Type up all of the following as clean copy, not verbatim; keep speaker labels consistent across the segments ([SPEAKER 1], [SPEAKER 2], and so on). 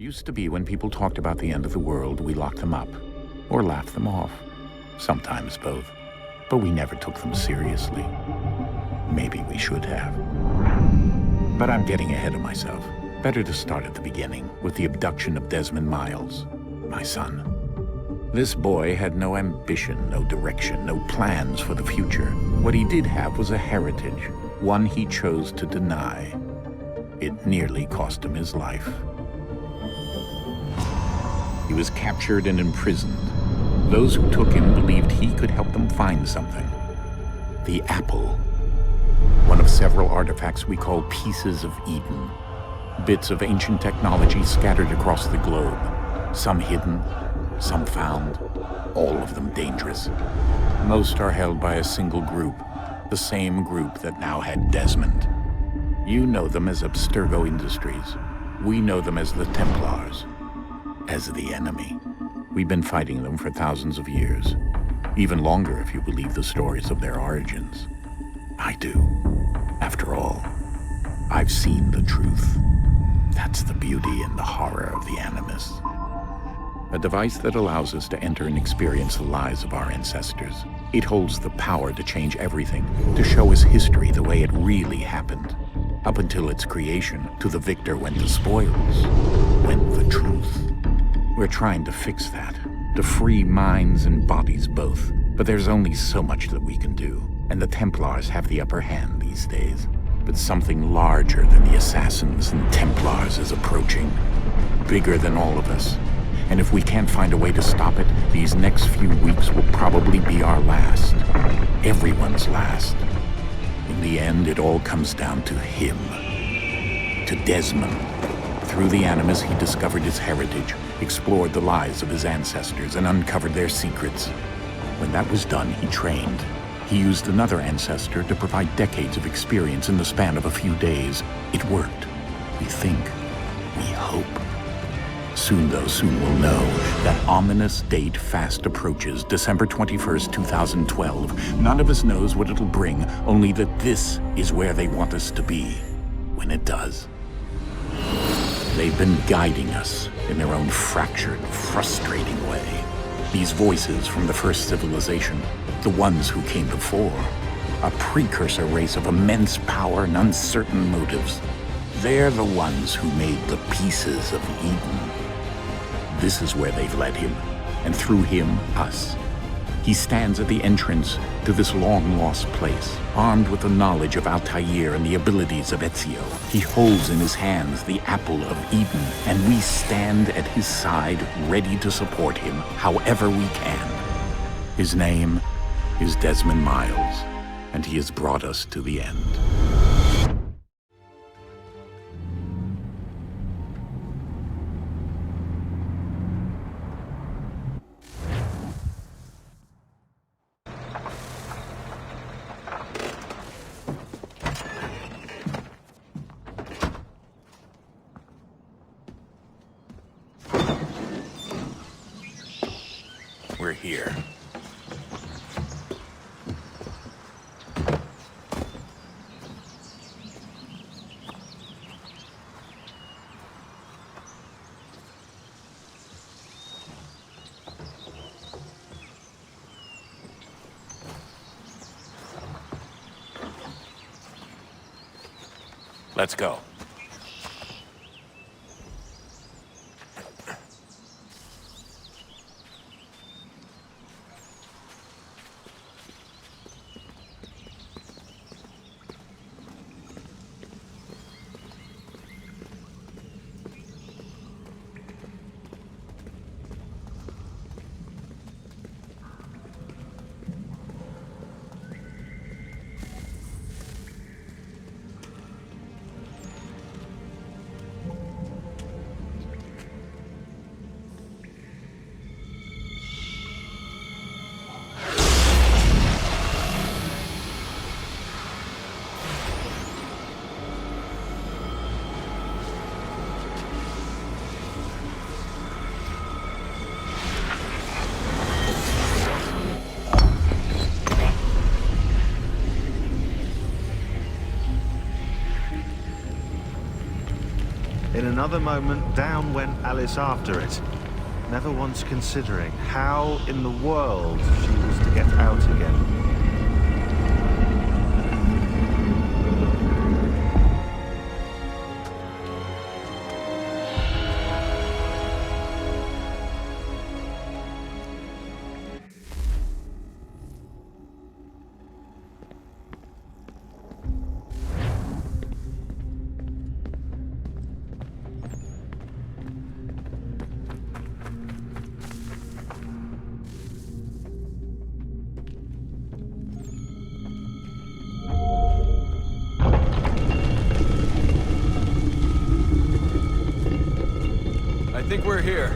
[SPEAKER 1] Used to be when people talked about the end of the world, we locked them up, or laughed them off. Sometimes both. But we never took them seriously. Maybe we should have. But I'm getting ahead of myself. Better to start at the beginning, with the abduction of Desmond Miles, my son. This boy had no ambition, no direction, no plans for the future. What he did have was a heritage, one he chose to deny. It nearly cost him his life. He was captured and imprisoned. Those who took him believed he could help them find something. The apple. One of several artifacts we call pieces of Eden. Bits of ancient technology scattered across the globe. Some hidden, some found, all of them dangerous. Most are held by a single group, the same group that now had Desmond. You know them as Abstergo Industries. We know them as the Templars, as the enemy. We've been fighting them for thousands of years, even longer if you believe the stories of their origins. I do. After all, I've seen the truth. That's the beauty and the horror of the Animus. A device that allows us to enter and experience the lives of our ancestors. It holds the power to change everything, to show us history the way it really happened. Up until its creation, to the victor went the spoils, went the truth. We're trying to fix that, to free minds and bodies both. But there's only so much that we can do, and the Templars have the upper hand these days. But something larger than the Assassins and Templars is approaching, bigger than all of us. And if we can't find a way to stop it, these next few weeks will probably be our last. Everyone's last. In the end, it all comes down to him. To Desmond. Through the Animus, he discovered his heritage, explored the lives of his ancestors, and uncovered their secrets. When that was done, he trained. He used another ancestor to provide decades of experience in the span of a few days. It worked. We think. We hope. Soon we'll know. That ominous date fast approaches, December 21st, 2012. None of us knows what it'll bring, only that this is where they want us to be, when it does. They've been guiding us in their own fractured, frustrating way. These voices from the first civilization, the ones who came before, a precursor race of immense power and uncertain motives. They're the ones who made the pieces of Eden. This is where they've led him, and through him, us. He stands at the entrance to this long-lost place, armed with the knowledge of Altair and the abilities of Ezio. He holds in his hands the apple of Eden, and we stand at his side, ready to support him however we can. His name is Desmond Miles, and he has brought us to the end. We're here. Let's go.
[SPEAKER 2] another moment, down went Alice after it, never once considering how in the world she was to get out again.
[SPEAKER 3] I think we're here.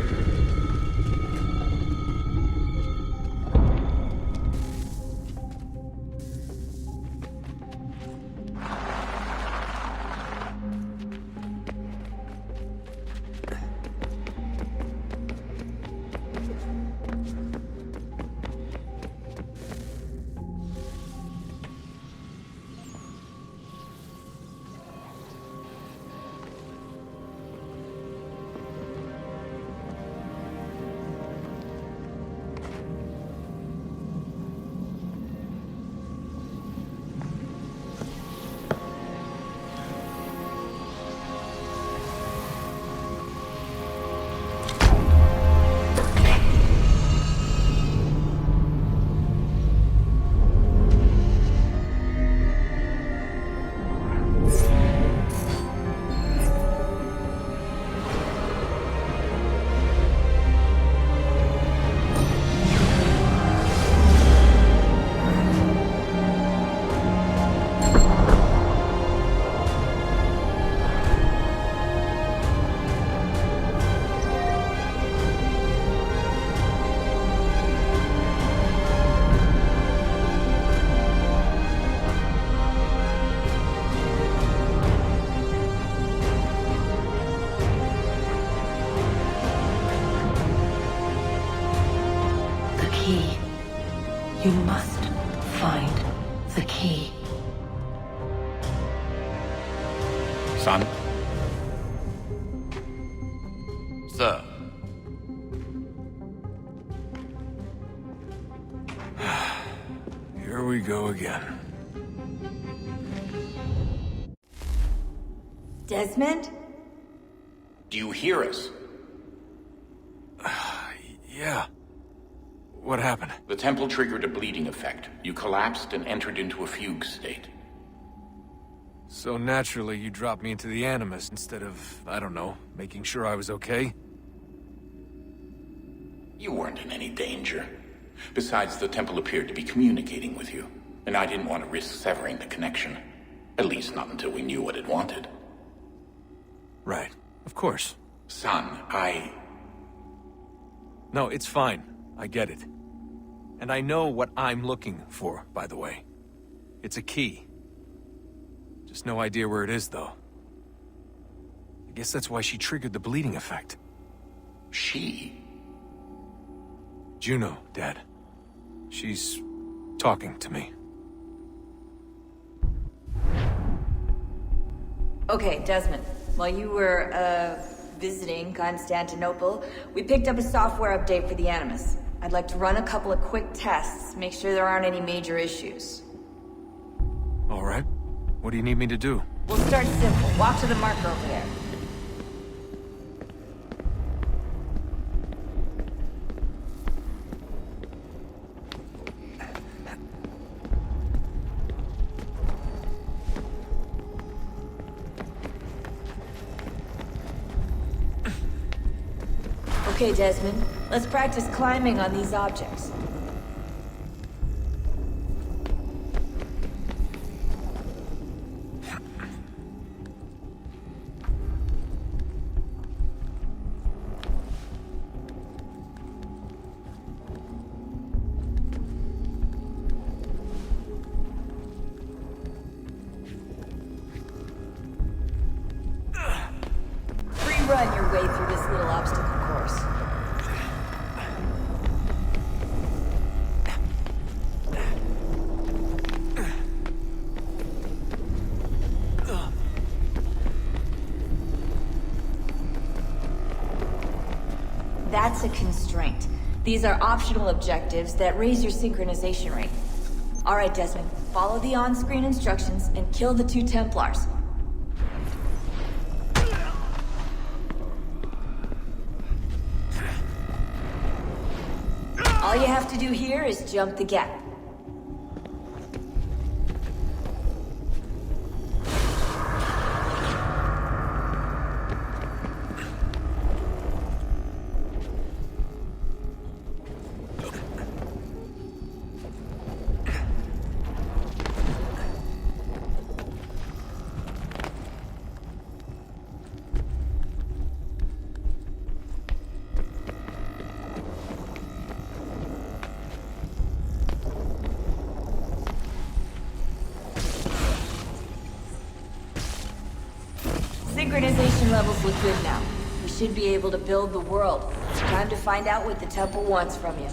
[SPEAKER 4] You must find the key.
[SPEAKER 1] Son?
[SPEAKER 5] Sir.
[SPEAKER 3] Here we go again.
[SPEAKER 6] Desmond?
[SPEAKER 1] Do you hear us?
[SPEAKER 3] Yeah. What happened?
[SPEAKER 1] The temple triggered a bleeding effect. You collapsed and entered into a fugue state.
[SPEAKER 3] So naturally, you dropped me into the Animus instead of, I don't know, making sure I was okay?
[SPEAKER 1] You weren't in any danger. Besides, the temple appeared to be communicating with you, and I didn't want to risk severing the connection. At least not until we knew what it wanted.
[SPEAKER 3] Right. Of course.
[SPEAKER 1] Son,
[SPEAKER 3] No, it's fine. I get it. And I know what I'm looking for, by the way. It's a key. Just no idea where it is, though. I guess that's why she triggered the bleeding effect.
[SPEAKER 1] She?
[SPEAKER 3] Juno, Dad. She's talking to me.
[SPEAKER 6] Okay, Desmond. While you were, visiting Constantinople, we picked up a software update for the Animus. I'd like to run a couple of quick tests, make sure there aren't any major issues.
[SPEAKER 3] All right. What do you need me to do?
[SPEAKER 6] We'll start simple. Walk to the marker over there. Okay, Desmond. Let's practice climbing on these objects. Free-run your way through this little obstacle course. That's a constraint. These are optional objectives that raise your synchronization rate. Alright, Desmond. Follow the on-screen instructions and kill the 2 Templars. All you have to do here is jump the gap. Synchronization levels look good now. We should be able to build the world. Time to find out what the temple wants from you.